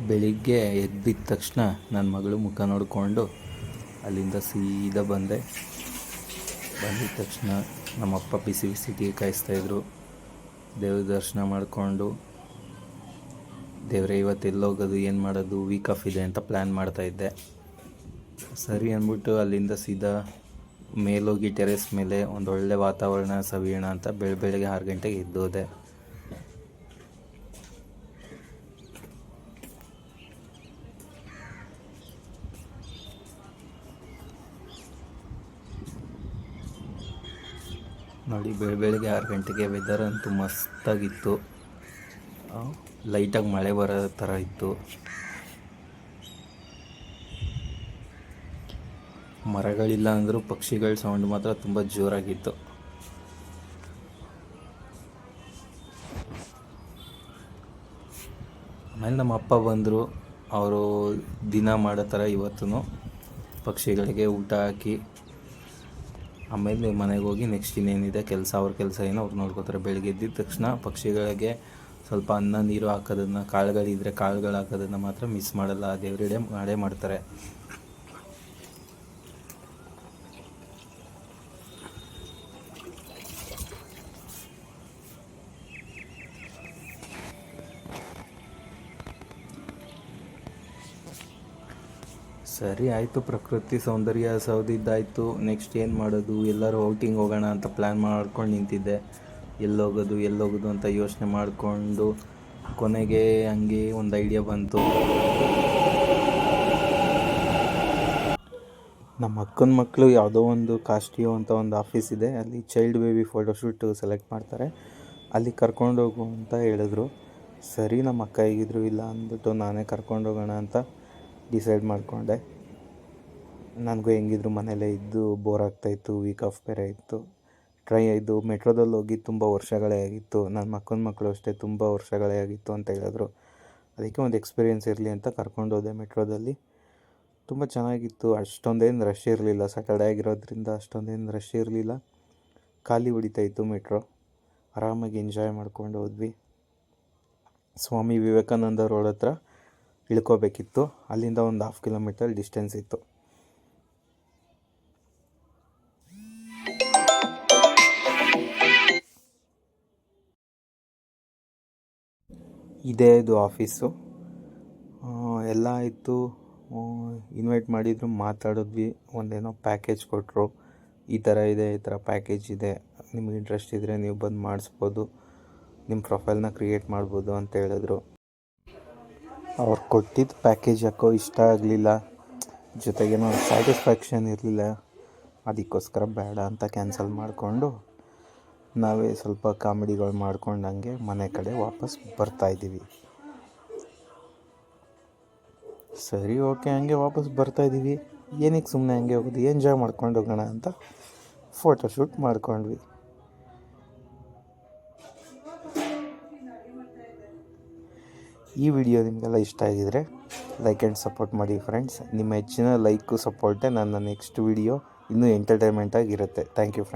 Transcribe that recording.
ಬೆಳಿಗ್ಗೆ ಎದ್ದಿದ್ದ ತಕ್ಷಣ ನನ್ನ ಮಗಳು ಮುಖ ನೋಡಿಕೊಂಡು ಅಲ್ಲಿಂದ ಸೀದಾ ಬಂದಿದ್ದ ತಕ್ಷಣ ನಮ್ಮಪ್ಪ ಬಿಸಿ ಬಿಸಿ ಟೀ ಕಾಯಿಸ್ತಾಯಿದ್ರು. ದೇವ್ರ ದರ್ಶನ ಮಾಡಿಕೊಂಡು ದೇವರೇ ಇವತ್ತು ಎಲ್ಲೋಗೋದು ಏನು ಮಾಡೋದು, ವೀಕ್ ಆಫ್ ಇದೆ ಅಂತ ಪ್ಲ್ಯಾನ್ ಮಾಡ್ತಾಯಿದ್ದೆ. ಸರಿ ಅಂದ್ಬಿಟ್ಟು ಅಲ್ಲಿಂದ ಸೀದಾ ಮೇಲೋಗಿ ಟೆರೆಸ್ ಮೇಲೆ ಒಂದೊಳ್ಳೆ ವಾತಾವರಣ ಸವಿಯೋಣ ಅಂತ ಬೆಳಗ್ಗೆ 6 ಗಂಟೆಗೆ ಎದ್ದೋದೆ. ನೋಡಿ ಬೆಳಗ್ಗೆ 6 ಗಂಟೆಗೆ ವೆದರ್ ಅಂತೂ ಮಸ್ತಾಗಿತ್ತು. ಲೈಟಾಗಿ ಮಳೆ ಬರೋ ಥರ ಇತ್ತು. ಮರಗಳಿಲ್ಲ ಅಂದರೂ ಪಕ್ಷಿಗಳ ಸೌಂಡ್ ಮಾತ್ರ ತುಂಬ ಜೋರಾಗಿತ್ತು. ಆಮೇಲೆ ನಮ್ಮ ಅಪ್ಪ ಬಂದರು. ಅವರು ದಿನ ಮಾಡೋ ಥರ ಇವತ್ತೂ ಪಕ್ಷಿಗಳಿಗೆ ಊಟ ಹಾಕಿ ಆಮೇಲೆ ಮನೆಗೆ ಹೋಗಿ ನೆಕ್ಸ್ಟ್ ಇನ್ನೇನಿದೆ ಕೆಲಸ, ಅವ್ರ ಕೆಲಸ ಏನೋ ಅವ್ರು ನೋಡ್ಕೋತಾರೆ. ಬೆಳಗ್ಗೆ ಎದ್ದಿದ ತಕ್ಷಣ ಪಕ್ಷಿಗಳಿಗೆ ಸ್ವಲ್ಪ ಅನ್ನ ನೀರು ಹಾಕೋದನ್ನು, ಕಾಳುಗಳಿದ್ದರೆ ಕಾಳುಗಳು ಹಾಕೋದನ್ನು ಮಾತ್ರ ಮಿಸ್ ಮಾಡಲ್ಲ. ಅದು ಎವ್ರಿಡೇ ಮಾಡೇ ಮಾಡ್ತಾರೆ. ಸರಿ ಆಯಿತು, ಪ್ರಕೃತಿ ಸೌಂದರ್ಯ ಸೌದಿದ್ದಾಯಿತು. ನೆಕ್ಸ್ಟ್ ಏನು ಮಾಡೋದು, ಎಲ್ಲರೂ ಔಟಿಂಗ್ ಹೋಗೋಣ ಅಂತ ಪ್ಲ್ಯಾನ್ ಮಾಡ್ಕೊಂಡು ನಿಂತಿದ್ದೆ. ಎಲ್ಲೋಗೋದು ಅಂತ ಯೋಚನೆ ಮಾಡಿಕೊಂಡು ಕೊನೆಗೆ ಹಂಗೆ ಒಂದು ಐಡಿಯಾ ಬಂತು. ನಮ್ಮ ಅಕ್ಕನ ಮಕ್ಕಳು ಯಾವುದೋ ಒಂದು ಕಾಸ್ಟಿಯೋ ಅಂತ ಒಂದು ಆಫೀಸ್ ಇದೆ, ಅಲ್ಲಿ ಚೈಲ್ಡ್ ಬೇಬಿ ಫೋಟೋಶೂಟ್ ಸೆಲೆಕ್ಟ್ ಮಾಡ್ತಾರೆ, ಅಲ್ಲಿ ಕರ್ಕೊಂಡೋಗು ಅಂತ ಹೇಳಿದ್ರು. ಸರಿ ನಮ್ಮ ಅಕ್ಕ ಹೇಗಿದ್ರು ಇಲ್ಲ ಅಂದ್ಬಿಟ್ಟು ನಾನೇ ಕರ್ಕೊಂಡೋಗೋಣ ಅಂತ ಡಿಸೈಡ್ ಮಾಡಿಕೊಂಡೆ. ನನಗೂ ಹೆಂಗಿದ್ರು ಮನೇಲೇ ಇದ್ದು ಬೋರ್ ಆಗ್ತಾಯಿತ್ತು, ವೀಕ್ ಆಫ್ ಬೇರೆ ಇತ್ತು. ಮೆಟ್ರೋದಲ್ಲಿ ಹೋಗಿ ತುಂಬ ವರ್ಷಗಳೇ ಆಗಿತ್ತು. ನನ್ನ ಮಕ್ಕನ ಮಕ್ಕಳು ಅಷ್ಟೇ ತುಂಬ ವರ್ಷಗಳೇ ಆಗಿತ್ತು ಅಂತ ಹೇಳಿದ್ರು. ಅದಕ್ಕೆ ಒಂದು ಎಕ್ಸ್ಪೀರಿಯೆನ್ಸ್ ಇರಲಿ ಅಂತ ಕರ್ಕೊಂಡೋದೆ. ಮೆಟ್ರೋದಲ್ಲಿ ತುಂಬ ಚೆನ್ನಾಗಿತ್ತು. ಅಷ್ಟೊಂದೇನು ರಶ್ ಇರಲಿಲ್ಲ, ಸ್ಯಾಟರ್ಡೇ ಆಗಿರೋದ್ರಿಂದ ಅಷ್ಟೊಂದೇನು ರಶ್ ಇರಲಿಲ್ಲ. ಖಾಲಿ ಹೊಡಿತಾಯಿತ್ತು ಮೆಟ್ರೋ. ಆರಾಮಾಗಿ ಎಂಜಾಯ್ ಮಾಡ್ಕೊಂಡು ಹೋದ್ವಿ. ಸ್ವಾಮಿ ವಿವೇಕಾನಂದ ರೋಡ್ ಹತ್ರ ಇಳ್ಕೋಬೇಕಿತ್ತು. ಅಲ್ಲಿಂದ ಒಂದು 1/2 ಕಿಲೋಮೀಟರ್ ಡಿಸ್ಟೆನ್ಸ್ ಇತ್ತು. ಇದೇ ಇದು ಆಫೀಸು. ಎಲ್ಲ ಆಯಿತು. ಇನ್ವೈಟ್ ಮಾಡಿದ್ರು, ಮಾತಾಡಿದ್ವಿ. ಒಂದೇನೋ ಪ್ಯಾಕೇಜ್ ಕೊಟ್ಟರು. ಈ ಥರ ಇದೆ, ಈ ಥರ ಪ್ಯಾಕೇಜ್ ಇದೆ, ನಿಮ್ಗೆ ಇಂಟ್ರೆಸ್ಟ್ ಇದ್ದರೆ ನೀವು ಬಂದು ಮಾಡಿಸ್ಬೋದು, ನಿಮ್ಮ ಪ್ರೊಫೈಲ್ನ ಕ್ರಿಯೇಟ್ ಮಾಡ್ಬೋದು ಅಂತ ಹೇಳಿದ್ರು. ಅವ್ರು ಕೊಟ್ಟಿದ್ದ ಪ್ಯಾಕೇಜ್ ಯಾಕೋ ಇಷ್ಟ ಆಗಲಿಲ್ಲ, ಜೊತೆಗೇನೋ ಸ್ಯಾಟಿಸ್ಫ್ಯಾಕ್ಷನ್ ಇರಲಿಲ್ಲ. ಅದಕ್ಕೋಸ್ಕರ ಬೇಡ ಅಂತ ಕ್ಯಾನ್ಸಲ್ ಮಾಡಿಕೊಂಡು ನಾವೇ ಸ್ವಲ್ಪ ಕಾಮಿಡಿಗಳು ಮಾಡ್ಕೊಂಡು ಹಂಗೆ ಮನೆ ಕಡೆ ವಾಪಸ್ ಬರ್ತಾಯಿದ್ದೀವಿ. ಸರಿ ಓಕೆ, ಹಂಗೆ ವಾಪಸ್ ಬರ್ತಾಯಿದ್ದೀವಿ. ಏನಕ್ಕೆ ಸುಮ್ಮನೆ ಹಂಗೆ ಹೋಗೋದು, ಎಂಜಾಯ್ ಮಾಡ್ಕೊಂಡು ಹೋಗೋಣ ಅಂತ ಫೋಟೋಶೂಟ್ ಮಾಡ್ಕೊಂಡ್ವಿ. ಈ ವಿಡಿಯೋ ನಿಮಗೆಲ್ಲ ಇಷ್ಟ ಆಗಿದರೆ ಲೈಕ್ ಆ್ಯಂಡ್ ಸಪೋರ್ಟ್ ಮಾಡಿ ಫ್ರೆಂಡ್ಸ್. ನಿಮ್ಮ ಹೆಚ್ಚಿನ ಲೈಕು ಸಪೋರ್ಟೇ ನನ್ನ ನೆಕ್ಸ್ಟ್ ವಿಡಿಯೋ ಇನ್ನೂ ಎಂಟರ್ಟೈನ್ಮೆಂಟಾಗಿರುತ್ತೆ. Thank you friends.